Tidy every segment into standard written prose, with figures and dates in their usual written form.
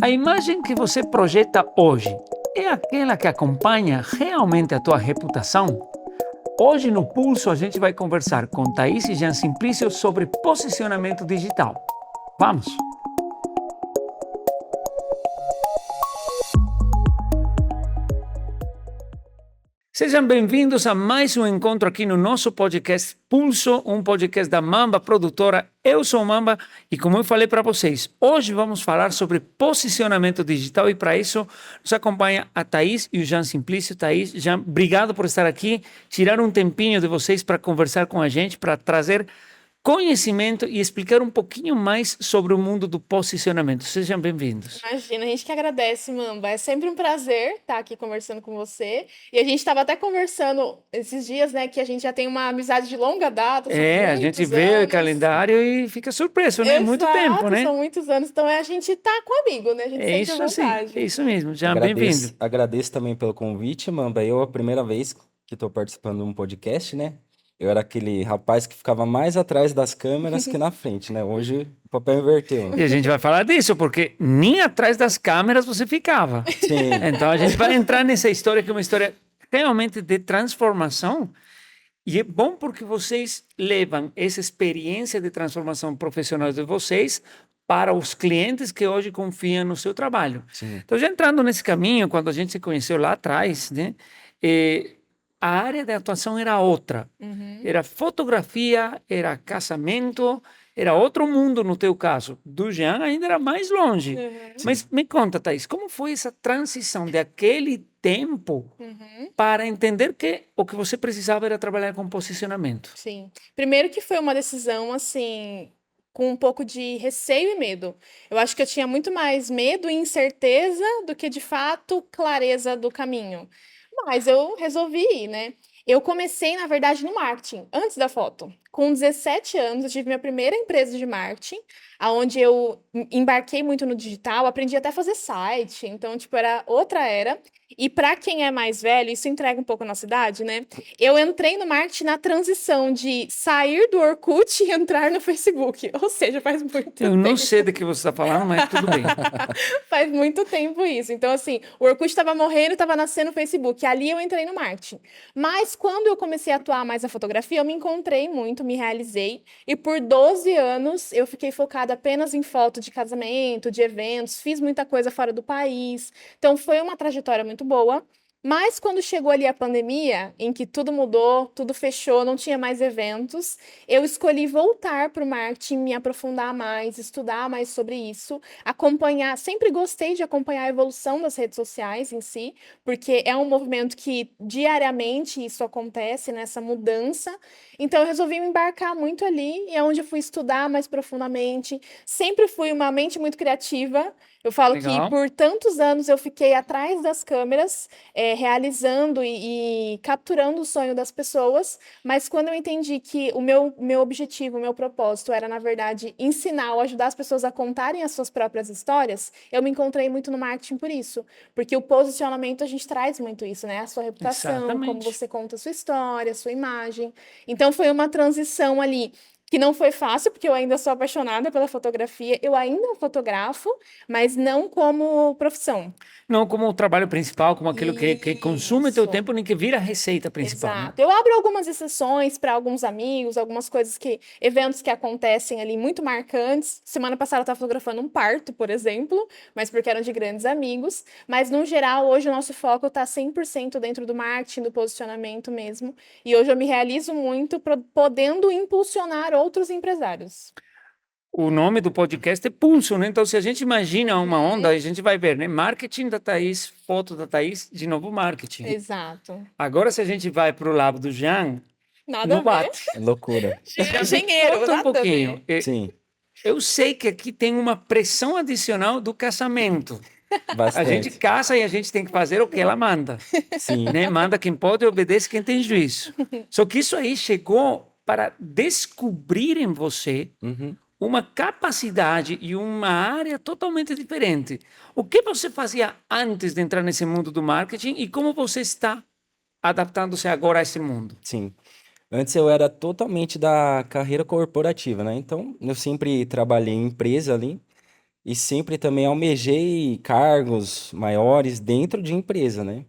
A imagem que você projeta hoje é aquela que acompanha realmente a tua reputação? Hoje no Pulso a gente vai conversar com Thaís e Jean Simplício sobre posicionamento digital. Vamos! Sejam bem-vindos a mais um encontro aqui no nosso podcast Pulso, um podcast da Mamba Produtora. Eu sou o Mamba e, como eu falei para vocês, hoje vamos falar sobre posicionamento digital e para isso nos acompanha a Thaís e o Jean Simplício. Thaís, Jean, obrigado por estar aqui, tirar um tempinho de vocês para conversar com a gente, para trazer conhecimento e explicar um pouquinho mais sobre o mundo do posicionamento. Sejam bem-vindos. Imagina, a gente que agradece, Mamba. É sempre um prazer estar aqui conversando com você. E a gente estava até conversando esses dias, né, que a gente já tem uma amizade de longa data, são A gente muitos vê o anos. calendário e fica surpreso, né? Muito tempo, Exato, né? são muitos anos. Então a gente tá com amigo, né? A gente É sente a isso assim, é vontade. isso mesmo. Já bem-vindo. Agradeço também pelo convite, Mamba. Eu, a primeira vez que estou participando de um podcast, né? Eu era aquele rapaz que ficava mais atrás das câmeras que na frente, né? Hoje o papel inverteu. E a gente vai falar disso, porque nem atrás das câmeras você ficava. Sim, Então a gente vai entrar nessa história que é uma história realmente de transformação. E é bom porque vocês levam essa experiência de transformação profissional de vocês para os clientes que hoje confiam no seu trabalho. sim. Então, já entrando nesse caminho, quando a gente se conheceu lá atrás, né, a área de atuação era outra. Uhum. Era fotografia, era casamento, era outro mundo no teu caso. Do Jean ainda era mais longe. Uhum. Mas me conta, Thaís, como foi essa transição daquele tempo Uhum. para entender que o que você precisava era trabalhar com posicionamento? Sim. Primeiro que foi uma decisão, assim, com um pouco de receio e medo. Eu acho que eu tinha muito mais medo e incerteza do que, de fato, clareza do caminho. Mas eu resolvi ir, né? Eu comecei, na verdade, no marketing, antes da foto. Com 17 anos, eu tive minha primeira empresa de marketing, aonde eu embarquei muito no digital, aprendi até a fazer site, então, tipo, era outra era. E para quem é mais velho, isso entrega um pouco a nossa idade, né? Eu entrei no marketing na transição de sair do Orkut e entrar no Facebook. Ou seja, faz muito Eu não tempo. sei do que você está falando, mas tudo bem. Faz muito tempo isso. Então, assim, o Orkut estava morrendo, estava nascendo o Facebook. Ali eu entrei no marketing. Mas quando eu comecei a atuar mais na fotografia, eu me encontrei muito, me realizei. E por 12 anos eu fiquei focada apenas em foto de casamento, de eventos, fiz muita coisa fora do país. Então, foi uma trajetória muito boa. Mas quando chegou ali a pandemia, em que tudo mudou, tudo fechou, não tinha mais eventos, eu escolhi voltar para o marketing, me aprofundar mais, estudar mais sobre isso, acompanhar. Sempre gostei de acompanhar a evolução das redes sociais em si, porque é um movimento que diariamente isso acontece, nessa mudança. Então eu resolvi me embarcar muito ali, e é onde eu fui estudar mais profundamente. Sempre fui uma mente muito criativa. Eu falo que Legal. por tantos anos eu fiquei atrás das câmeras, realizando e capturando o sonho das pessoas, mas quando eu entendi que o meu objetivo, o meu propósito era, na verdade, ensinar ou ajudar as pessoas a contarem as suas próprias histórias, eu me encontrei muito no marketing por isso. Porque o posicionamento, a gente traz muito isso, né? A sua reputação, como Exatamente. você conta a sua história, a sua imagem. Então, foi uma transição ali que não foi fácil, porque eu ainda sou apaixonada pela fotografia, eu ainda fotografo, mas não como profissão. Não como o trabalho principal, como aquilo que consome teu Isso. tempo, nem que vira a receita principal, né? Exato. Eu abro algumas exceções para alguns amigos, algumas coisas que, eventos que acontecem ali muito marcantes. Semana passada eu estava fotografando um parto, por exemplo, mas porque eram de grandes amigos. Mas no geral, hoje o nosso foco está 100% dentro do marketing, do posicionamento mesmo. E hoje eu me realizo muito podendo impulsionar outros empresários. O nome do podcast é Pulso, né? Então, se a gente imagina uma onda, a gente vai ver, né? Marketing da Thaís, foto da Thaís, de novo marketing. Exato. Agora, se a gente vai para o lado do Jean, Nada a não ver. bate. É loucura. Já me Engenheiro, conta um nada a pouquinho. ver. Sim, Eu sei que aqui tem uma pressão adicional do casamento. A gente bastante. casa e a gente tem que fazer o que ela manda, Sim, né? Manda quem pode e obedece quem tem juízo. Só que isso aí chegou para descobrir em você uhum. uma capacidade e uma área totalmente diferente. O que você fazia antes de entrar nesse mundo do marketing e como você está adaptando-se agora a esse mundo? Sim. Antes eu era totalmente da carreira corporativa, né? Então eu sempre trabalhei em empresa ali. e sempre também almejei cargos maiores dentro de empresa, né?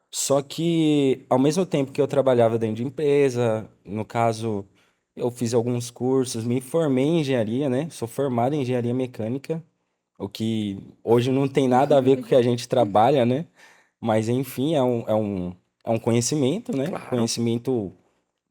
Só que, ao mesmo tempo que eu trabalhava dentro de empresa, no caso, eu fiz alguns cursos, me formei em engenharia, né? Sou formado em engenharia mecânica, o que hoje não tem nada a ver com o que a gente trabalha, né? Mas, enfim, é um conhecimento, né? Claro. Conhecimento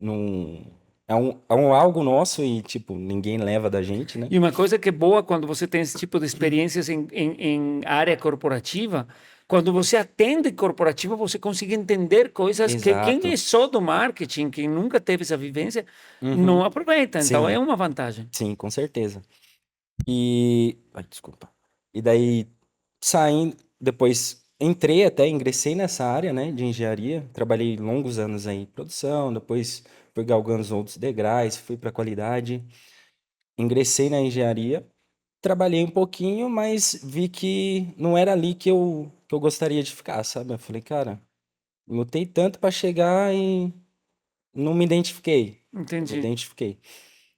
não, é um algo nosso e, tipo, ninguém leva da gente, né? E uma coisa que é boa quando você tem esse tipo de experiências em área corporativa, quando você atende corporativa, você consegue entender coisas que quem é Exato. só do marketing, quem nunca teve essa vivência, não Uhum. aproveita. Então é Sim, uma vantagem. sim, com certeza. E. Ai, desculpa. E daí, saindo, depois ingressei nessa área, né, de engenharia. Trabalhei longos anos aí em produção, depois fui galgando os outros degraus, fui para qualidade. Ingressei na engenharia, trabalhei um pouquinho, mas vi que não era ali que eu gostaria de ficar, sabe? Eu falei, cara, lutei tanto para chegar e não me identifiquei. Não me Entendi. identifiquei.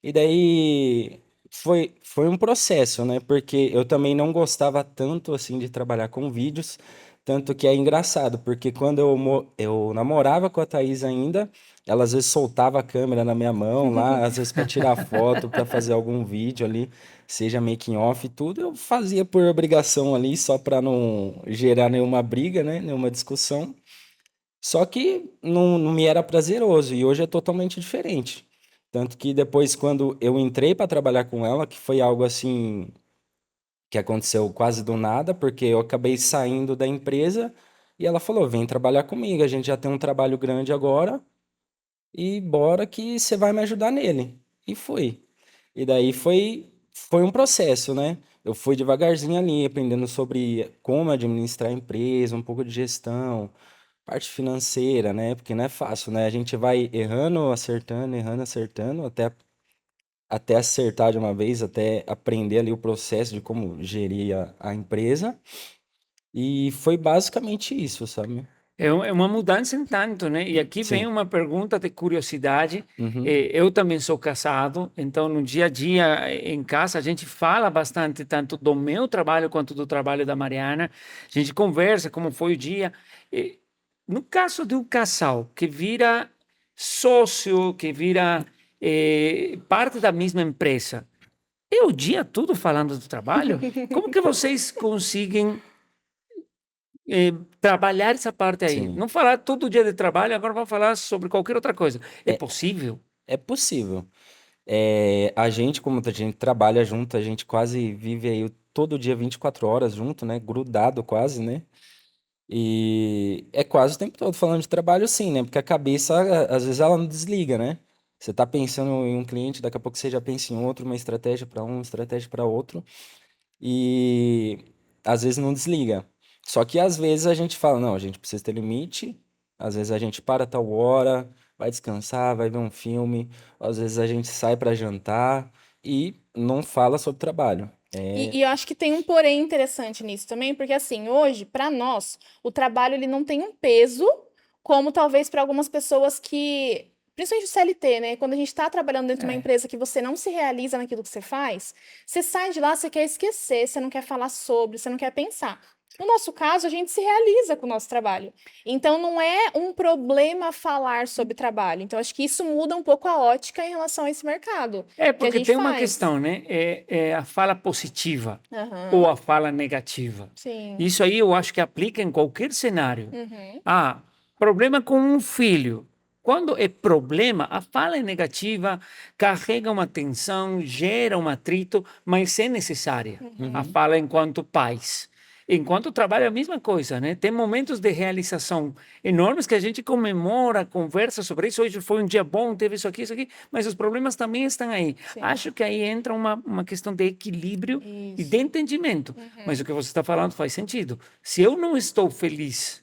E daí foi um processo, né? Porque eu também não gostava tanto assim de trabalhar com vídeos, tanto que é engraçado, porque quando eu namorava com a Thaís ainda, ela às vezes soltava a câmera na minha mão lá, às vezes para tirar foto, para fazer algum vídeo ali, seja making off e tudo, eu fazia por obrigação ali, só para não gerar nenhuma briga, né? Nenhuma discussão. Só que não me era prazeroso e hoje é totalmente diferente. Tanto que depois, quando eu entrei para trabalhar com ela, que foi algo assim que aconteceu quase do nada, porque eu acabei saindo da empresa e ela falou: vem trabalhar comigo, a gente já tem um trabalho grande agora e bora que você vai me ajudar nele. E fui. E daí foi um processo, né? Eu fui devagarzinho ali, aprendendo sobre como administrar a empresa, um pouco de gestão, parte financeira, né? Porque não é fácil, né? A gente vai errando, acertando, até acertar de uma vez, até aprender ali o processo de como gerir a empresa. E foi basicamente isso, sabe? É uma mudança em tanto, né? E aqui vem Sim. uma pergunta de curiosidade. Uhum. Eu também sou casado, então no dia a dia em casa a gente fala bastante tanto do meu trabalho quanto do trabalho da Mariana. A gente conversa como foi o dia. Eh, No caso de um casal que vira sócio, que vira parte da mesma empresa, é o dia todo falando do trabalho? Como que vocês conseguem trabalhar essa parte aí? Sim. Não falar todo dia de trabalho, agora vamos falar sobre qualquer outra coisa. É É, possível? é possível. A gente, como a gente trabalha junto, a gente quase vive aí todo dia 24 horas junto, né? Grudado quase, né? E é quase o tempo todo falando de trabalho, sim, né? Porque a cabeça, às vezes, ela não desliga, né? Você tá pensando em um cliente, daqui a pouco você já pensa em outro, uma estratégia para um, uma estratégia para outro, e às vezes não desliga. Só que às vezes a gente fala, não, a gente precisa ter limite, às vezes a gente para tal hora, vai descansar, vai ver um filme, às vezes a gente sai para jantar e não fala sobre trabalho. E eu acho que tem um porém interessante nisso também, porque assim, hoje, para nós, o trabalho ele não tem um peso como talvez para algumas pessoas que, principalmente o CLT, né? Quando a gente está trabalhando dentro de uma É. empresa que você não se realiza naquilo que você faz, você sai de lá, você quer esquecer, você não quer falar sobre, você não quer pensar. No nosso caso, a gente se realiza com o nosso trabalho. Então, não é um problema falar sobre trabalho. Então, acho que isso muda um pouco a ótica em relação a esse mercado É, que a porque gente tem uma faz. questão, né? É a fala positiva ou Aham, a fala negativa. sim. Isso aí eu acho que aplica em qualquer cenário. Uhum. Ah, problema com um filho. Quando é problema, a fala é negativa, carrega uma tensão, gera um atrito, mas é necessária. A Uhum. Uhum, fala enquanto pais. Enquanto trabalho é a mesma coisa, né? Tem momentos de realização enormes que a gente comemora, conversa sobre isso. Hoje foi um dia bom, teve isso aqui, mas os problemas também estão aí. Sim. Acho que aí entra uma questão de equilíbrio e de Isso. entendimento. Mas o Uhum. que você está falando faz sentido. Se eu não estou feliz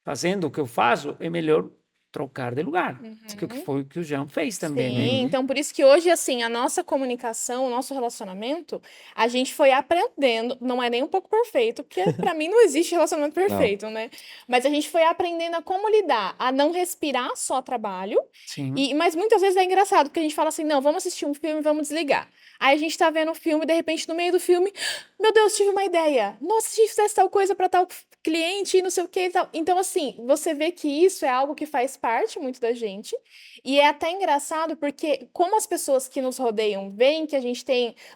fazendo o que eu faço, é melhor trocar de lugar. Que foi o que o Jean fez também, né? Sim, então por isso que hoje, assim, a nossa comunicação, o nosso relacionamento, a gente foi aprendendo, não é nem um pouco perfeito, porque pra mim não existe relacionamento perfeito, né? Mas a gente foi aprendendo a como lidar, a não respirar só trabalho, Sim. mas muitas vezes é engraçado, porque a gente fala assim, não, vamos assistir um filme, vamos desligar. Aí a gente tá vendo o filme, de repente, no meio do filme, meu Deus, tive uma ideia. Nossa, se a gente fizesse tal coisa pra tal cliente, não sei o que e tal. Então, assim, você vê que isso é algo que faz parte muito da gente. E é até engraçado porque, como as pessoas que nos rodeiam veem que a gente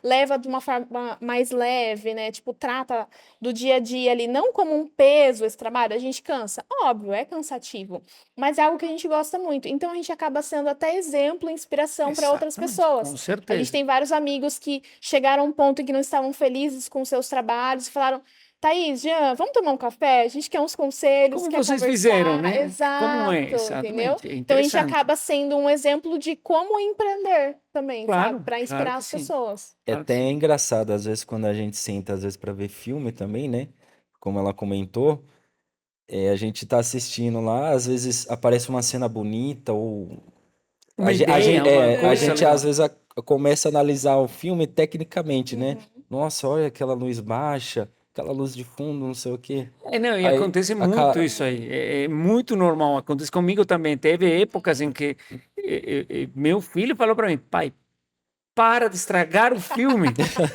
leva de uma forma mais leve, né? Tipo, trata do dia a dia ali, não como um peso esse trabalho, a gente cansa. Óbvio, é cansativo, mas é algo que a gente gosta muito. Então, a gente acaba sendo até exemplo, inspiração para outras Exatamente, pessoas. com A certeza. gente tem vários amigos que chegaram a um ponto em que não estavam felizes com seus trabalhos e falaram: Thaís, Jean, vamos tomar um café? A gente quer uns conselhos, Como quer vocês conversar. fizeram, né? Como é, Exato, entendeu? exatamente. É Então a gente interessante. acaba sendo um exemplo de como empreender também, Claro, sabe? Para claro inspirar que as sim. pessoas. É Claro que até sim. engraçado, às vezes, quando a gente senta, às vezes, para ver filme também, né? Como ela comentou, a gente tá assistindo lá, às vezes aparece uma cena bonita, ou Uma ideia, uma a coisa gente às legal. vezes começa a analisar o filme tecnicamente, né? Uhum. Nossa, olha aquela luz baixa, aquela luz de fundo, não sei o quê. Não, e Aí, acontece a muito ca- isso aí. É muito normal. Acontece comigo também. Teve épocas em que meu filho falou para mim, pai, para de estragar o filme.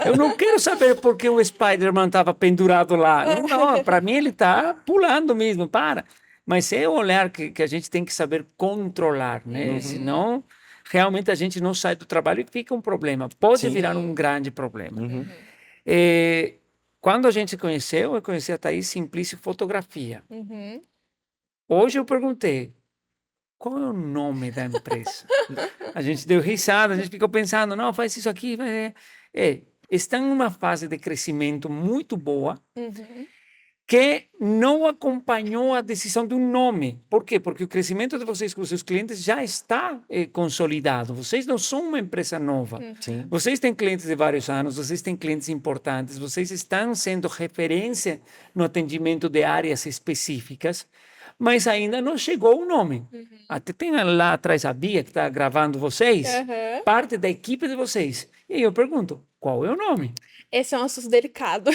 Eu não quero saber por que o Spider-Man estava pendurado lá. Não, para mim ele está pulando mesmo, para. Mas é o olhar que a gente tem que saber controlar, né? Uhum, Senão, realmente a gente não sai do trabalho e fica um problema. Pode sim. virar um grande problema. Uhum. Eh, Quando a gente se conheceu, eu conheci a Thaís Simplício Fotografia. Uhum. Hoje eu perguntei, qual é o nome da empresa? A gente deu risada, a gente ficou pensando, não, faz isso aqui. Está em uma fase de crescimento muito boa Uhum. que não acompanhou a decisão de um nome. Por quê? Porque o crescimento de vocês com os seus clientes já está consolidado. Vocês não são uma empresa nova. Sim. Vocês têm clientes de vários anos, vocês têm clientes importantes, vocês estão sendo referência no atendimento de áreas específicas, mas ainda não chegou o nome. Até tem lá atrás a Bia que está gravando vocês, Uhum. parte da equipe de vocês. E aí eu pergunto, qual é o nome? Esse é um assunto delicado.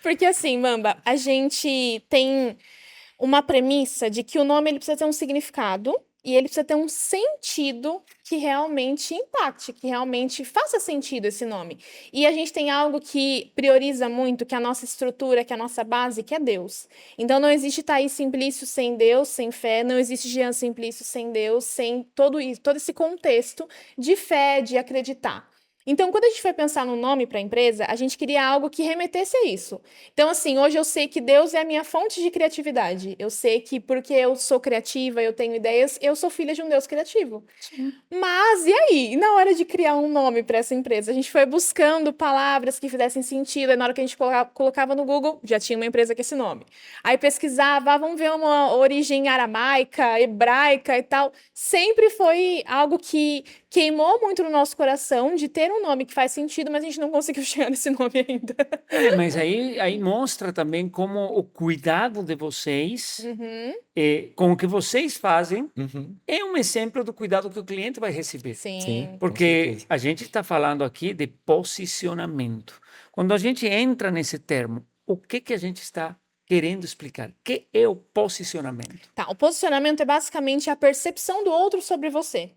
Porque assim, Mamba, a gente tem uma premissa de que o nome ele precisa ter um significado e ele precisa ter um sentido que realmente impacte, que realmente faça sentido esse nome. E a gente tem algo que prioriza muito, que é a nossa estrutura, que é a nossa base, que é Deus. Então não existe Thaís Simplício sem Deus, sem fé, não existe Jean Simplício sem Deus, sem todo esse contexto de fé, de acreditar. Então, quando a gente foi pensar no nome para a empresa, a gente queria algo que remetesse a isso. Então, assim, hoje eu sei que Deus é a minha fonte de criatividade. Eu sei que porque eu sou criativa, eu tenho ideias, eu sou filha de um Deus criativo. Mas, e aí? E na hora de criar um nome para essa empresa? A gente foi buscando palavras que fizessem sentido, e na hora que a gente colocava no Google, já tinha uma empresa com esse nome. Aí pesquisava, vamos ver uma origem aramaica, hebraica e tal. Sempre foi algo que queimou muito no nosso coração de ter um nome que faz sentido, mas a gente não conseguiu chegar nesse nome ainda. Mas aí mostra também como o cuidado de vocês Uhum. com o que vocês fazem Uhum. é um exemplo do cuidado que o cliente vai receber. Sim. Sim, com Porque certeza. a gente está falando aqui de posicionamento. Quando a gente entra nesse termo, o que a gente está querendo explicar? O que é o posicionamento? Tá, o posicionamento é basicamente a percepção do outro sobre você.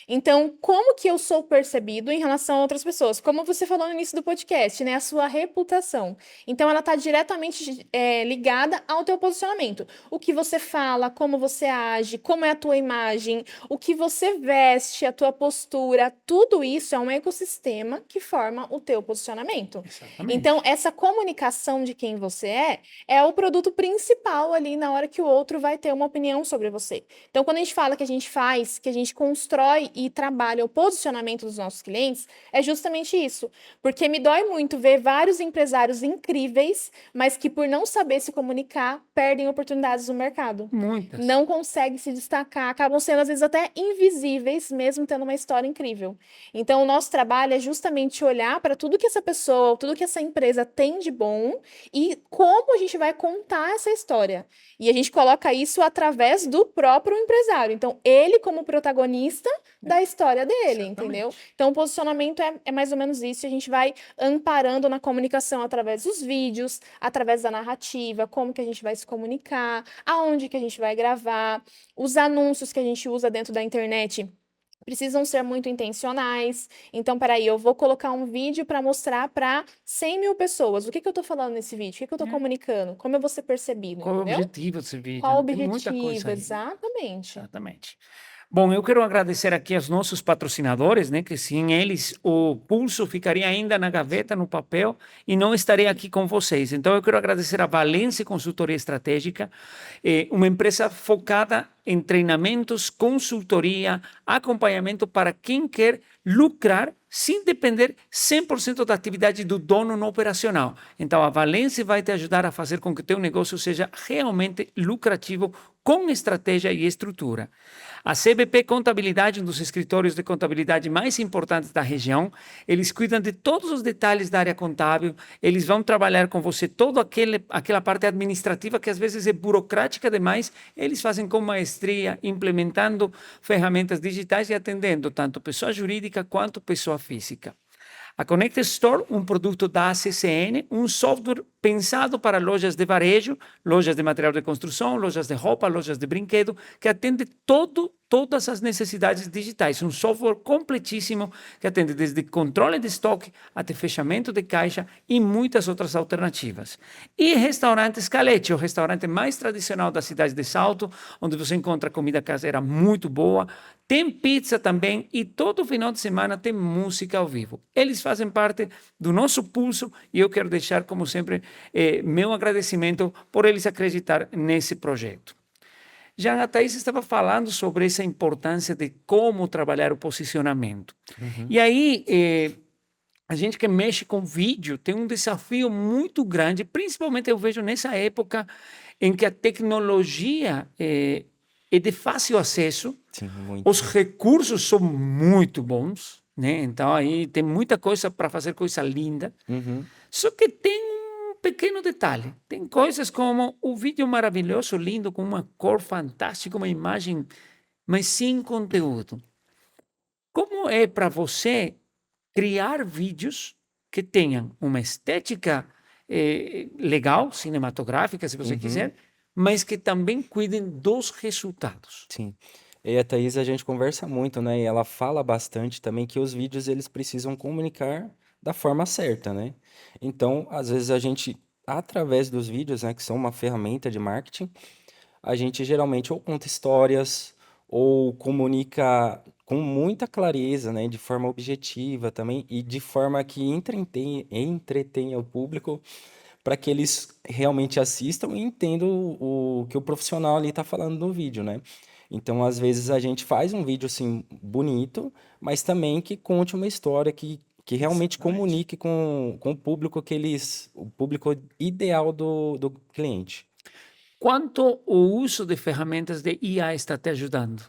Então, como que eu sou percebido em relação a outras pessoas? Como você falou no início do podcast, né? A sua reputação. Então, ela está diretamente ligada ao teu posicionamento. O que você fala, como você age, como é a tua imagem, o que você veste, a tua postura, tudo isso é um ecossistema que forma o teu posicionamento. Exatamente. Então, essa comunicação de quem você é o produto principal ali na hora que o outro vai ter uma opinião sobre você. Então, quando a gente fala que a gente faz, que a gente constrói constrói e trabalha o posicionamento dos nossos clientes é justamente isso. Porque me dói muito ver vários empresários incríveis, mas que por não saber se comunicar, perdem oportunidades no mercado. Muitas. Não conseguem se destacar, acabam sendo às vezes até invisíveis, mesmo tendo uma história incrível. Então, o nosso trabalho é justamente olhar para tudo que essa pessoa, tudo que essa empresa tem de bom e como a gente vai contar essa história. E a gente coloca isso através do próprio empresário. Então, ele como protagonista da história dele, entendeu? Então, o posicionamento é mais ou menos isso. A gente vai amparando na comunicação através dos vídeos, através da narrativa, como que a gente vai se comunicar, aonde que a gente vai gravar, os anúncios que a gente usa dentro da internet precisam ser muito intencionais. Então, peraí, eu vou colocar um vídeo para mostrar para 100 mil pessoas. O que que eu tô falando nesse vídeo? O que que eu tô comunicando? Como eu vou ser percebido, Qual é o entendeu? objetivo desse vídeo? Qual o Tem muita objetivo? coisa aí. Exatamente. Exatamente. Bom, eu quero agradecer aqui aos nossos patrocinadores, né? Que sem eles o Pulso ficaria ainda na gaveta, no papel, e não estaria aqui com vocês. Então, eu quero agradecer a Valence Consultoria Estratégica, uma empresa focada em treinamentos, consultoria, acompanhamento para quem quer lucrar sem depender 100% da atividade do dono no operacional. Então, a Valence vai te ajudar a fazer com que o teu negócio seja realmente lucrativo com estratégia e estrutura. A CBP Contabilidade, um dos escritórios de contabilidade mais importantes da região, eles cuidam de todos os detalhes da área contábil, eles vão trabalhar com você toda aquela parte administrativa que às vezes é burocrática demais, eles fazem com maestria, implementando ferramentas digitais e atendendo tanto pessoa jurídica quanto pessoa física. A Connect Store, um produto da ACCN, um software pensado para lojas de varejo, lojas de material de construção, lojas de roupa, lojas de brinquedo, que atende todas as necessidades digitais. Um software completíssimo que atende desde controle de estoque até fechamento de caixa e muitas outras alternativas. E Restaurante Scaletti, o restaurante mais tradicional da cidade de Salto, onde você encontra comida caseira muito boa, tem pizza também e todo final de semana tem música ao vivo. Eles fazem parte do nosso pulso e eu quero deixar, como sempre, meu agradecimento por eles acreditar nesse projeto. Já a Thaís estava falando sobre essa importância de como trabalhar o posicionamento. E aí, a gente que mexe com vídeo tem um desafio muito grande, principalmente eu vejo nessa época em que a tecnologia é de fácil acesso, Sim, muito. os recursos são muito bons, né? Então aí tem muita coisa para fazer coisa linda. Uhum. Só que tem um pequeno detalhe. Tem coisas como o vídeo maravilhoso, lindo, com uma cor fantástica, uma imagem, mas sem conteúdo. Como é para você criar vídeos que tenham uma estética legal, cinematográfica, se você Uhum. quiser, mas que também cuidem dos resultados? Sim. E a Thaís, a gente conversa muito, né? E ela fala bastante também que os vídeos eles precisam comunicar da forma certa, né? Então, às vezes a gente, através dos vídeos, né, que são uma ferramenta de marketing, a gente geralmente ou conta histórias ou comunica com muita clareza, né, de forma objetiva também e de forma que entretenha o público para que eles realmente assistam e entendam o que o profissional ali está falando no vídeo, né? Então, às vezes a gente faz um vídeo assim bonito, mas também que conte uma história que realmente Exatamente. comunique com o público o público ideal do cliente. Quanto o uso de ferramentas de IA está te ajudando?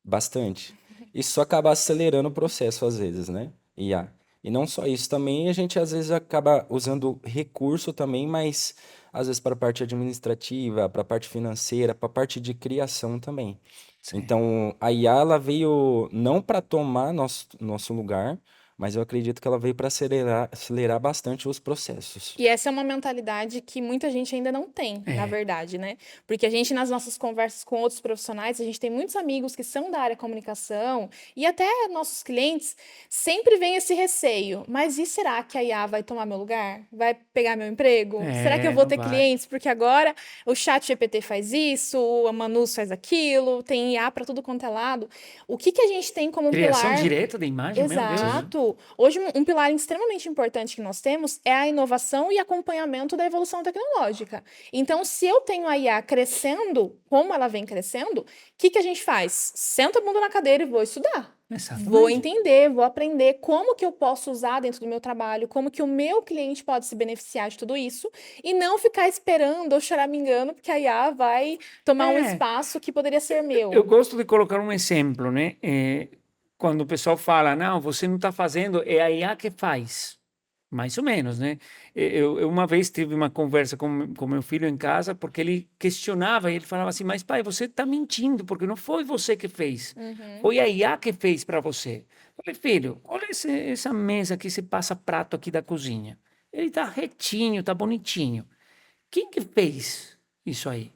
Bastante. Isso acaba acelerando o processo às vezes, né? IA. E não só isso, também a gente às vezes acaba usando recurso também, mas às vezes para a parte administrativa, para a parte financeira, para a parte de criação também. Sim. Então, a IA ela veio não para tomar nosso lugar, mas eu acredito que ela veio para acelerar bastante os processos. E essa é uma mentalidade que muita gente ainda não tem, na verdade, né? Porque a gente, nas nossas conversas com outros profissionais, a gente tem muitos amigos que são da área de comunicação e até nossos clientes, sempre vem esse receio. Mas e será que a IA vai tomar meu lugar? Vai pegar meu emprego? Será que eu vou não ter vai. clientes? Porque agora o chat GPT faz isso, a Manus faz aquilo, tem IA para tudo quanto é lado. O que a gente tem como Criação pilar? direta de imagem, meu Deus. Exato. Hoje, um pilar extremamente importante que nós temos é a inovação e acompanhamento da evolução tecnológica. Então, se eu tenho a IA crescendo, como ela vem crescendo, o que a gente faz? Senta a bunda na cadeira e vou estudar. Vou Exatamente. entender, vou aprender como que eu posso usar dentro do meu trabalho, como que o meu cliente pode se beneficiar de tudo isso e não ficar esperando ou choramingando porque a IA vai tomar um É, espaço que poderia ser eu meu. gosto de colocar um exemplo, né? Quando o pessoal fala, não, você não está fazendo, é a IA que faz. Mais ou menos, né? Eu uma vez tive uma conversa com meu filho em casa, porque ele questionava, e ele falava assim, mas pai, você está mentindo, porque não foi você que fez, Uhum. foi a IA que fez para você. Eu falei, filho, olha essa mesa aqui, esse passa-prato aqui da cozinha. Ele está retinho, está bonitinho. Quem que fez isso aí?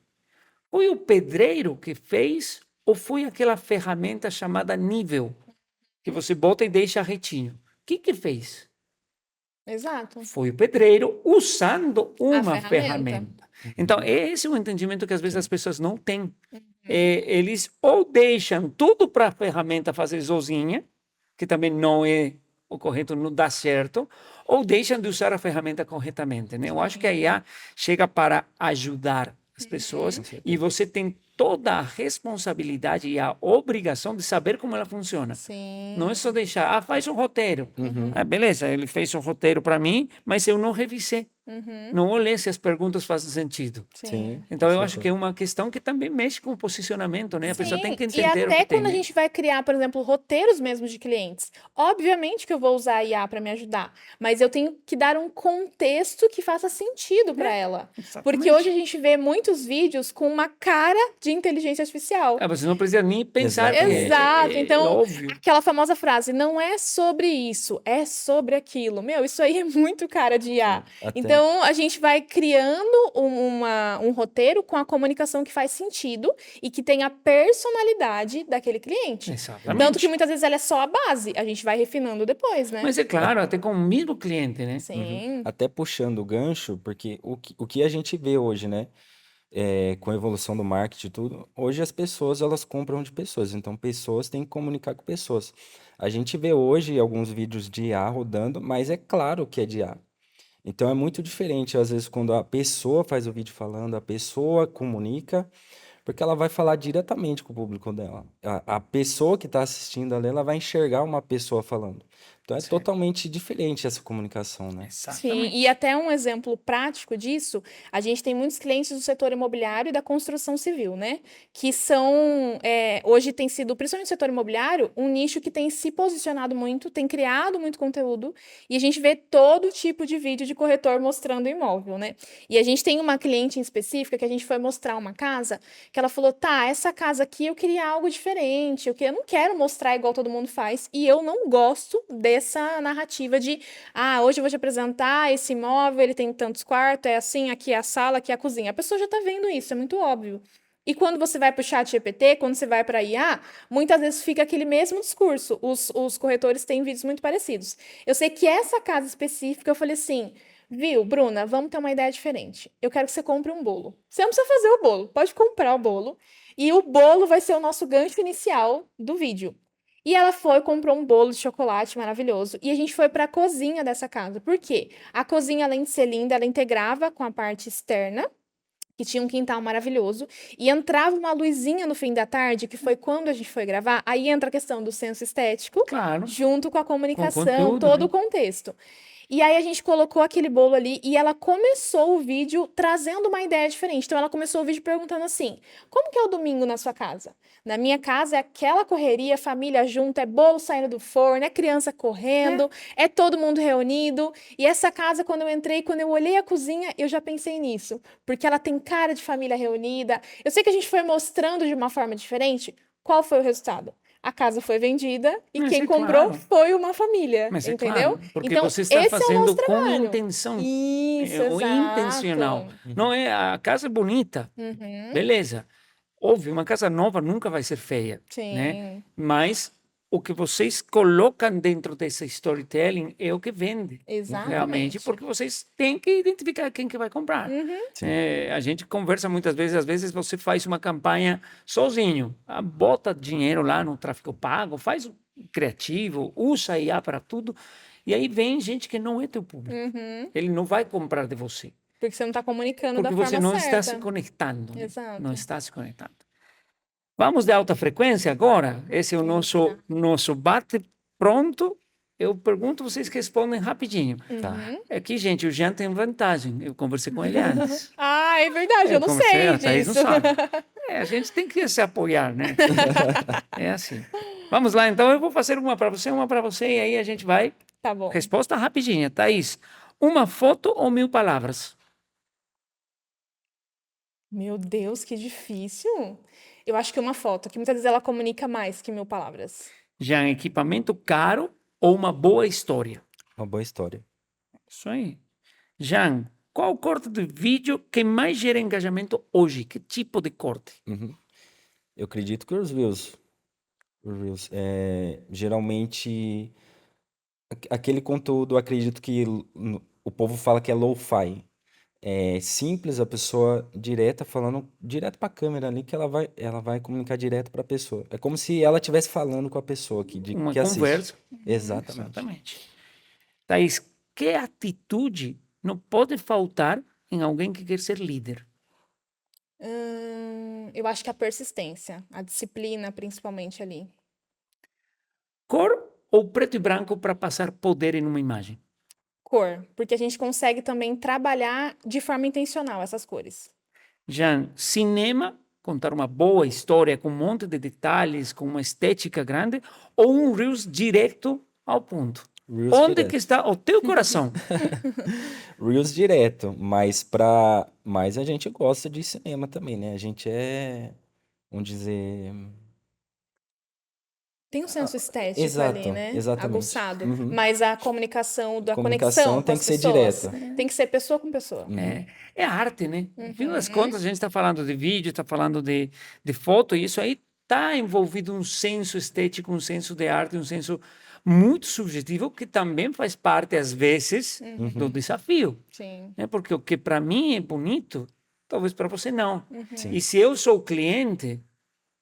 Foi o pedreiro que fez ou foi aquela ferramenta chamada nível, que você bota e deixa retinho? Quem que fez? Exato. Foi o pedreiro usando A uma ferramenta. ferramenta. Então, esse é o entendimento que às vezes as Sim. pessoas não têm. Uhum. Eles ou deixam tudo para a ferramenta fazer sozinha, que também não é o correto, não dá certo, ou deixam de usar a ferramenta corretamente, né? Eu acho que a Sim. IA chega para ajudar as pessoas Com Uhum. e certeza. você tem toda a responsabilidade e a obrigação de saber como ela funciona. Não é Sim. só deixar, faz um roteiro. Uhum. Ah, beleza, ele fez um roteiro para mim, mas eu não revisei. Uhum. Não olhei se as perguntas fazem sentido. Sim, Sim. com Então, eu acho que é certeza. uma questão que também mexe com o posicionamento, né? A pessoa tem Sim, que e entender o que até tem, quando a né? gente vai criar, por exemplo, roteiros mesmo de clientes, obviamente que eu vou usar a IA para me ajudar, mas eu tenho que dar um contexto que faça sentido para ela. Porque hoje a Exatamente. gente vê muitos vídeos com uma cara de inteligência artificial. Ah, você não precisa nem pensar, porque Exatamente. Exato. é Então, óbvio. aquela famosa frase, não é sobre isso, é sobre aquilo. Meu, isso aí é muito cara de IA. Sim. Até. Então, a gente vai criando um roteiro com a comunicação que faz sentido e que tenha a personalidade daquele cliente. Tanto que Exatamente. muitas vezes ela é só a base, a gente vai refinando depois, né? Mas é claro, até com o mesmo cliente, né? Uhum. Sim, Até puxando o gancho, porque o que a gente vê hoje, né? Com a evolução do marketing e tudo, hoje as pessoas elas compram de pessoas, então pessoas têm que comunicar com pessoas. A gente vê hoje alguns vídeos de IA rodando, mas é claro que é de IA. Então é muito diferente, às vezes, quando a pessoa faz o vídeo falando, a pessoa comunica, porque ela vai falar diretamente com o público dela. A pessoa que está assistindo ali, ela vai enxergar uma pessoa falando. Então é Sim, totalmente diferente essa comunicação, né? sim. E exatamente. até um exemplo prático disso, a gente tem muitos clientes do setor imobiliário e da construção civil, né? Que são, hoje tem sido, principalmente no setor imobiliário, um nicho que tem se posicionado muito, tem criado muito conteúdo, e a gente vê todo tipo de vídeo de corretor mostrando o imóvel, né? E a gente tem uma cliente em específica que a gente foi mostrar uma casa, que ela falou, tá, essa casa aqui eu queria algo diferente, eu não quero mostrar igual todo mundo faz, e eu não gosto dessa narrativa de hoje eu vou te apresentar esse imóvel, ele tem tantos quartos, é assim, aqui é a sala, aqui é a cozinha. A pessoa já tá vendo isso, é muito óbvio. E quando você vai para o chat GPT, quando você vai para a IA, muitas vezes fica aquele mesmo discurso. Os corretores têm vídeos muito parecidos. Eu sei que essa casa específica, eu falei assim, viu, Bruna, vamos ter uma ideia diferente. Eu quero que você compre um bolo. Você não precisa fazer o bolo, pode comprar o bolo. E o bolo vai ser o nosso gancho inicial do vídeo. E ela foi, comprou um bolo de chocolate maravilhoso. E a gente foi para a cozinha dessa casa. Por quê? A cozinha, além de ser linda, ela integrava com a parte externa, que tinha um quintal maravilhoso. E entrava uma luzinha no fim da tarde, que foi quando a gente foi gravar. Aí entra a questão do senso estético, Claro, junto com a com comunicação, conteúdo, todo né? o contexto. E aí a gente colocou aquele bolo ali e ela começou o vídeo trazendo uma ideia diferente. Então ela começou o vídeo perguntando assim: como que é o domingo na sua casa? Na minha casa é aquela correria, família junto, é bolo saindo do forno, é criança É, correndo, é todo mundo reunido. E essa casa, quando eu entrei, quando eu olhei a cozinha, eu já pensei nisso, porque ela tem cara de família reunida. Eu sei que a gente foi mostrando de uma forma diferente. Qual foi o resultado? A casa foi vendida e mas quem é comprou claro. foi uma família, Mas é entendeu? claro, porque Então, você está esse é o nosso fazendo com trabalho. intenção, Isso, o exato. intencional. Uhum. Não é a casa é bonita, Uhum, beleza. Óbvio, uma casa nova nunca vai ser feia, né? sim, Mas o que vocês colocam dentro desse storytelling é o que vende, Uhum. realmente, exatamente. porque vocês têm que identificar quem que vai comprar. Uhum, Sim. A gente conversa muitas vezes, às vezes você faz uma campanha sozinho, bota dinheiro lá no tráfego pago, faz o criativo, usa a IA para tudo, e aí vem gente que não é teu público. uhum. Ele não vai comprar de você, Porque você não está comunicando da porque você forma não está se certa. conectando, né? Não Exato. está se conectando. Vamos de alta frequência agora? Esse é o nosso bate pronto. Eu pergunto, vocês respondem rapidinho. Tá. Aqui, gente, o Jean tem vantagem. Eu conversei com ele antes. Ah, é verdade, eu não sei a Thaís não disso. sabe. A gente tem que se apoiar, né? É assim. Vamos lá, então. Eu vou fazer uma para você, e aí a gente vai. Tá bom. Resposta rapidinha. Thaís, uma foto ou 1000 palavras? Meu Deus, que difícil. Eu acho que uma foto, que muitas vezes ela comunica mais que 1000 palavras. Jean, equipamento caro ou uma boa história? Uma boa história. Isso aí. Jean, qual o corte de vídeo que mais gera engajamento hoje? Que tipo de corte? Uhum. Eu acredito que os Reels. Geralmente, aquele conteúdo, eu acredito que o povo fala que é low-fi. É simples, a pessoa direta falando direto para a câmera ali, que ela vai comunicar direto para a pessoa. É como se ela estivesse falando com a pessoa Uma que assiste. conversa. Exatamente. Exatamente. Thaís, que atitude não pode faltar em alguém que quer ser líder? Eu acho que a persistência, a disciplina, principalmente ali. Cor ou preto e branco para passar poder em uma imagem? Cor, porque a gente consegue também trabalhar de forma intencional essas cores. Jean, cinema, contar uma boa história com um monte de detalhes, com uma estética grande, ou um Reels direto ao ponto? Reels Onde direto. que está o teu coração? Reels direto, mas a gente gosta de cinema também, né? A gente vamos dizer, Tem um senso estético exato, ali, né? exatamente. Aguçado. Uhum. Mas a comunicação, da Comunicação conexão com tem as que ser pessoas, direta. tem que ser pessoa com pessoa. É arte, né? No fim das contas, a gente está falando de vídeo, está falando de foto, e isso aí está envolvido um senso estético, um senso de arte, um senso muito subjetivo, que também faz parte, às vezes, do desafio. Sim. Né? Porque o que para mim é bonito, talvez para você não. Sim. E se eu sou cliente,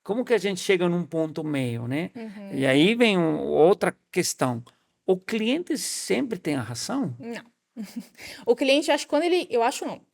como que a gente chega num ponto meio, né? E aí vem outra questão. O cliente sempre tem a razão? Não. O cliente,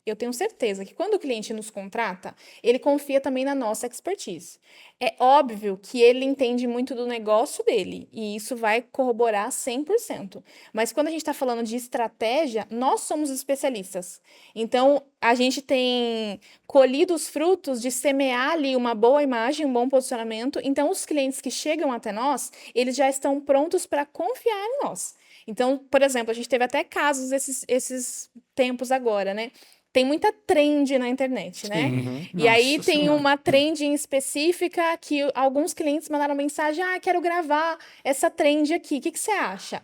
eu tenho certeza que quando o cliente nos contrata, ele confia também na nossa expertise. É óbvio que ele entende muito do negócio dele, e isso vai corroborar 100%. Mas quando a gente está falando de estratégia, nós somos especialistas. Então, a gente tem colhido os frutos de semear ali uma boa imagem, um bom posicionamento. Então, os clientes que chegam até nós, eles já estão prontos para confiar em nós. Então, por exemplo, a gente teve até casos esses tempos agora, né? Tem muita trend na internet, né? E aí Nossa tem Senhora. uma trend em específica que alguns clientes mandaram mensagem: quero gravar essa trend aqui, o que você acha?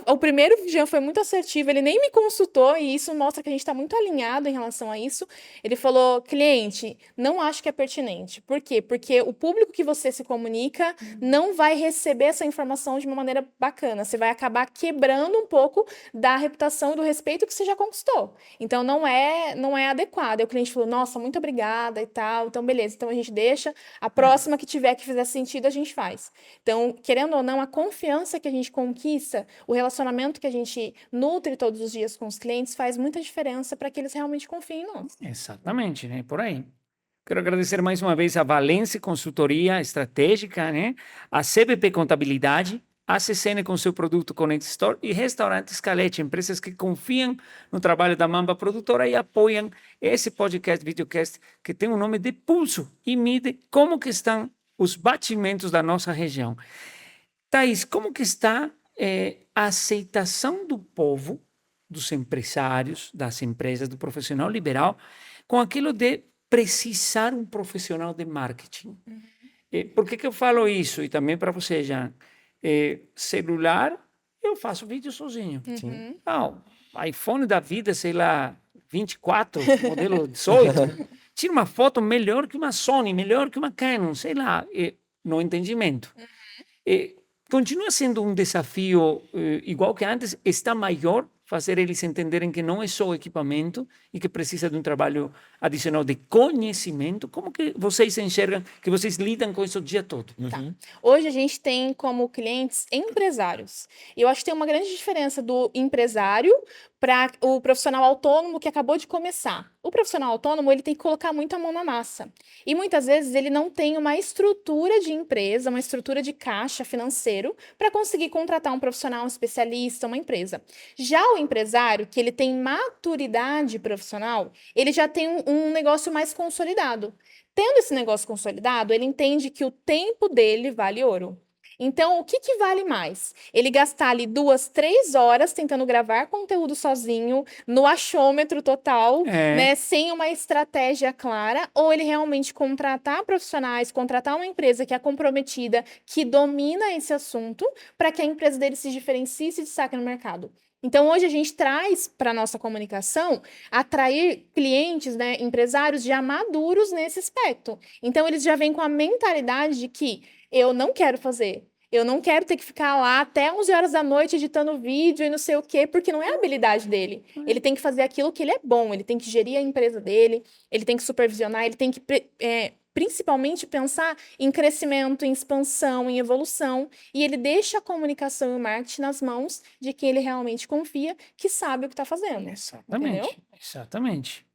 O primeiro Jean foi muito assertivo, ele nem me consultou, e isso mostra que a gente está muito alinhado em relação a isso. Ele falou: cliente, não acho que é pertinente. Por quê? Porque o público que você se comunica não vai receber essa informação de uma maneira bacana. Você vai acabar quebrando um pouco da reputação e do respeito que você já conquistou. Então, não é adequado. Aí o cliente falou: nossa, muito obrigada e tal. Então, beleza. Então, a gente deixa. A próxima que tiver que fizer sentido, a gente faz. Então, querendo ou não, a confiança que a gente conquista, o relacionamento que a gente nutre todos os dias com os clientes faz muita diferença para que eles realmente confiem em nós. Exatamente, né? Por aí. Quero agradecer mais uma vez a Valence Consultoria Estratégica, né? A CBP Contabilidade, a CCN com seu produto Connect Store e Restaurante Scalete, empresas que confiam no trabalho da Mamba Produtora e apoiam esse podcast, videocast, que tem o nome de Pulso e mide como que estão os batimentos da nossa região. Thaís, como que está a aceitação do povo, dos empresários, das empresas, do profissional liberal, com aquilo de precisar um profissional de marketing? Por que eu falo isso? E também para você, Jean. Celular, eu faço vídeo sozinho. iPhone da vida, sei lá, 24, modelo 18, tira uma foto melhor que uma Sony, melhor que uma Canon, sei lá, no entendimento. Continua sendo um desafio igual que antes, está maior fazer eles entenderem que não é só o equipamento e que precisa de um trabalho adicional de conhecimento. Como que vocês enxergam, que vocês lidam com isso o dia todo? Tá. Hoje a gente tem como clientes empresários. E eu acho que tem uma grande diferença do empresário para o profissional autônomo que acabou de começar. O profissional autônomo, ele tem que colocar muito a mão na massa. E muitas vezes ele não tem uma estrutura de empresa, uma estrutura de caixa financeiro para conseguir contratar um profissional, um especialista, uma empresa. Já o empresário, que ele tem maturidade profissional, ele já tem um negócio mais consolidado. Tendo esse negócio consolidado, ele entende que o tempo dele vale ouro. Então, o que que vale mais? Ele gastar ali 2, 3 horas tentando gravar conteúdo sozinho, no achômetro total, né, sem uma estratégia clara, ou ele realmente contratar profissionais, contratar uma empresa que é comprometida, que domina esse assunto, para que a empresa dele se diferencie e se destaque no mercado. Então, hoje a gente traz para a nossa comunicação atrair clientes, né, empresários já maduros nesse aspecto. Então, eles já vêm com a mentalidade de que eu não quero fazer. Eu não quero ter que ficar lá até 11 horas da noite editando vídeo e não sei o quê, porque não é a habilidade dele. Ele tem que fazer aquilo que ele é bom, ele tem que gerir a empresa dele, ele tem que supervisionar, ele tem que principalmente pensar em crescimento, em expansão, em evolução, e ele deixa a comunicação e o marketing nas mãos de quem ele realmente confia, que sabe o que está fazendo. Exatamente, Entendeu? exatamente.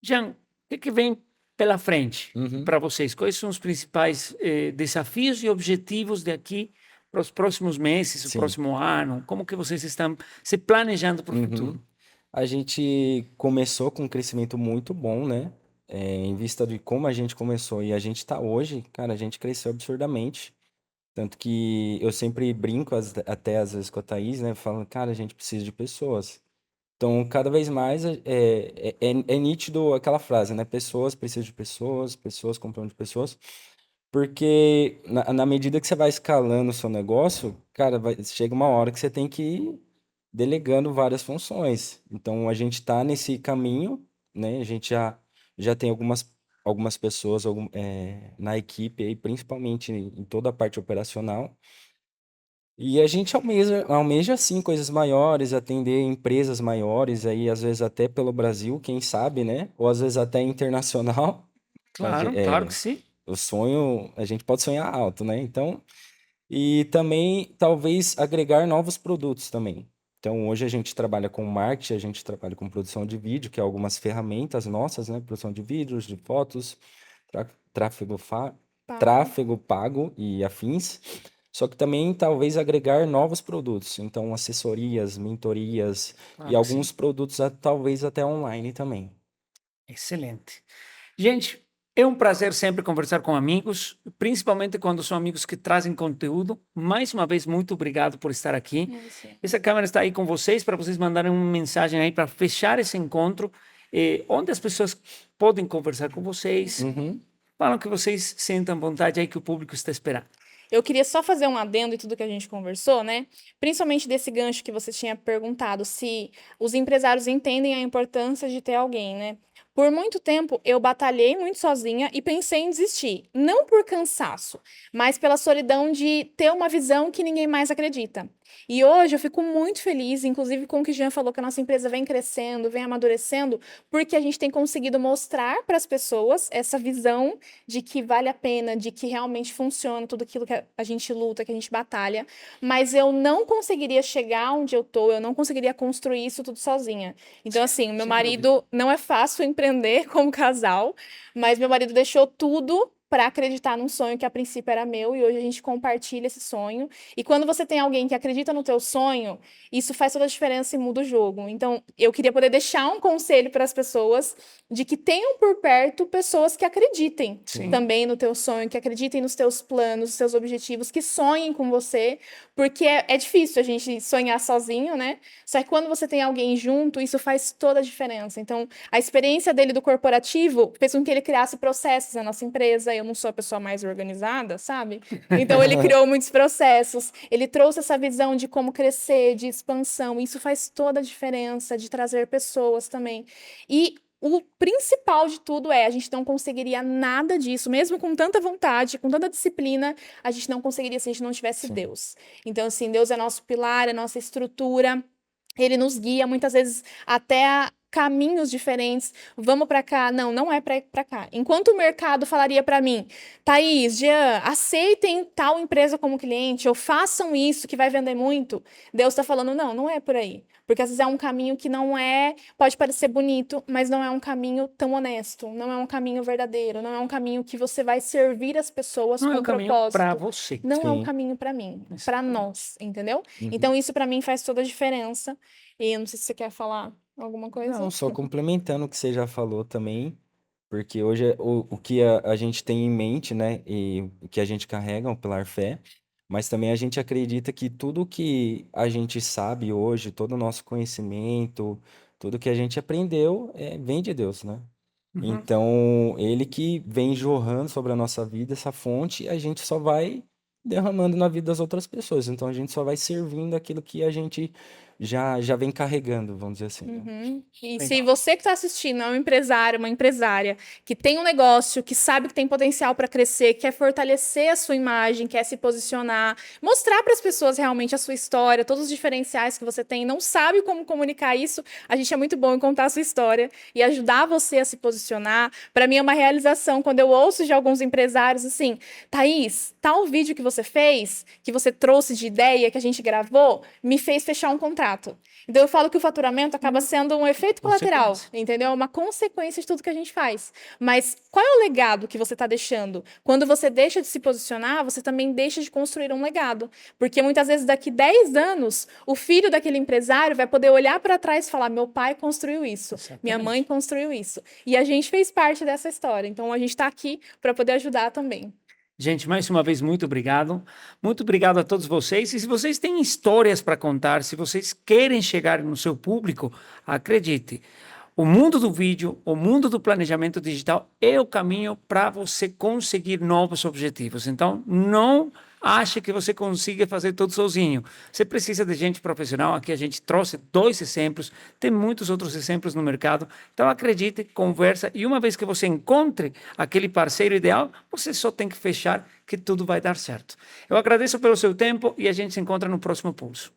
Jean, o que vem pela frente Uhum. para vocês? Quais são os principais desafios e objetivos daqui para os próximos meses, o Sim. próximo ano? Como que vocês estão se planejando para o Uhum. futuro? A gente começou com um crescimento muito bom, né? Em vista de como a gente começou e a gente tá hoje, cara, a gente cresceu absurdamente. Tanto que eu sempre brinco até às vezes com a Thaís, né? Falando, cara, a gente precisa de pessoas. Então, cada vez mais é nítido aquela frase, né? Pessoas precisam de pessoas, pessoas compram de pessoas. Porque na medida que você vai escalando o seu negócio, cara, chega uma hora que você tem que ir delegando várias funções. Então, a gente está nesse caminho, né? A gente já tem algumas pessoas na equipe, aí, principalmente em toda a parte operacional. E a gente almeja sim, coisas maiores, atender empresas maiores, aí às vezes até pelo Brasil, quem sabe, né? Ou às vezes até internacional. Claro, claro que sim. O sonho, a gente pode sonhar alto, né? Então, e também talvez agregar novos produtos também. Então, hoje a gente trabalha com marketing, a gente trabalha com produção de vídeo, que é algumas ferramentas nossas, né? Produção de vídeos, de fotos, tráfego, tráfego pago e afins. Só que também talvez agregar novos produtos, então assessorias, mentorias Claro e que alguns sim. produtos talvez até online também. Excelente. Gente, é um prazer sempre conversar com amigos, principalmente quando são amigos que trazem conteúdo. Mais uma vez, muito obrigado por estar aqui. Essa câmera está aí com vocês para vocês mandarem uma mensagem aí para fechar esse encontro, onde as pessoas podem conversar com vocês. Uhum. Falam que vocês sentam vontade aí que o público está esperando. Eu queria só fazer um adendo em tudo que a gente conversou, né? Principalmente desse gancho que você tinha perguntado, se os empresários entendem a importância de ter alguém, né? Por muito tempo, eu batalhei muito sozinha e pensei em desistir. Não por cansaço, mas pela solidão de ter uma visão que ninguém mais acredita. E hoje eu fico muito feliz, inclusive com o que o Jean falou, que a nossa empresa vem crescendo, vem amadurecendo, porque a gente tem conseguido mostrar para as pessoas essa visão de que vale a pena, de que realmente funciona tudo aquilo que a gente luta, que a gente batalha. Mas eu não conseguiria chegar onde eu tô, eu não conseguiria construir isso tudo sozinha. Então, assim, meu marido, não é fácil empreender como casal, mas meu marido deixou tudo para acreditar num sonho que a princípio era meu e hoje a gente compartilha esse sonho. E quando você tem alguém que acredita no teu sonho, isso faz toda a diferença e muda o jogo. Então, eu queria poder deixar um conselho para as pessoas de que tenham por perto pessoas que acreditem também no teu sonho, que acreditem nos teus planos, nos teus objetivos, que sonhem com você, porque é difícil a gente sonhar sozinho, né? Só que quando você tem alguém junto, isso faz toda a diferença. Então, a experiência dele do corporativo fez com que ele criasse processos na nossa empresa. Eu não sou a pessoa mais organizada, sabe? Então, ele criou muitos processos. Ele trouxe essa visão de como crescer, de expansão. Isso faz toda a diferença, de trazer pessoas também. E o principal de tudo a gente não conseguiria nada disso, mesmo com tanta vontade, com tanta disciplina, a gente não conseguiria se a gente não tivesse Deus. Então, assim, Deus é nosso pilar, é nossa estrutura. Ele nos guia, muitas vezes até caminhos diferentes. Vamos para cá. Não, não é para ir para cá. Enquanto o mercado falaria para mim, Thaís, Jean, aceitem tal empresa como cliente, ou façam isso que vai vender muito. Deus está falando, não, não é por aí. Porque às vezes é um caminho que não é, pode parecer bonito, mas não é um caminho tão honesto, não é um caminho verdadeiro, não é um caminho que você vai servir as pessoas Não é com o caminho para propósito. você. Não é um Sim. caminho para mim, para Exatamente. nós, entendeu? Uhum. Então isso para mim faz toda a diferença. E eu não sei se você quer falar alguma coisa. Não, só complementando o que você já falou também, porque hoje o que a gente tem em mente, né, e o que a gente carrega é o pilar fé, mas também a gente acredita que tudo que a gente sabe hoje, todo o nosso conhecimento, tudo que a gente aprendeu, vem de Deus, né? Uhum. Então, ele que vem jorrando sobre a nossa vida, essa fonte, a gente só vai derramando na vida das outras pessoas. Então, a gente só vai servindo aquilo que a gente já vem carregando, vamos dizer assim, né? Uhum. E se Legal. você que está assistindo é um empresário, uma empresária que tem um negócio, que sabe que tem potencial para crescer, quer fortalecer a sua imagem, quer se posicionar, mostrar para as pessoas realmente a sua história, todos os diferenciais que você tem, não sabe como comunicar isso, a gente é muito bom em contar a sua história e ajudar você a se posicionar. Para mim é uma realização quando eu ouço de alguns empresários assim, Thaís, tal vídeo que você fez, que você trouxe de ideia, que a gente gravou, me fez fechar um contrato. Então eu falo que o faturamento acaba sendo um efeito colateral, Consequência. entendeu? Uma consequência de tudo que a gente faz. Mas qual é o legado que você está deixando? Quando você deixa de se posicionar, você também deixa de construir um legado. Porque muitas vezes daqui 10 anos, o filho daquele empresário vai poder olhar para trás e falar: meu pai construiu isso, minha Exatamente. mãe construiu isso. E a gente fez parte dessa história. Então a gente está aqui para poder ajudar também. Gente, mais uma vez, muito obrigado. Muito obrigado a todos vocês. E se vocês têm histórias para contar, se vocês querem chegar no seu público, acredite, o mundo do vídeo, o mundo do planejamento digital é o caminho para você conseguir novos objetivos. Então, não ache que você consiga fazer tudo sozinho. Você precisa de gente profissional. Aqui a gente trouxe 2 exemplos, tem muitos outros exemplos no mercado. Então, acredite, conversa, e uma vez que você encontre aquele parceiro ideal, você só tem que fechar que tudo vai dar certo. Eu agradeço pelo seu tempo e a gente se encontra no próximo Pulso.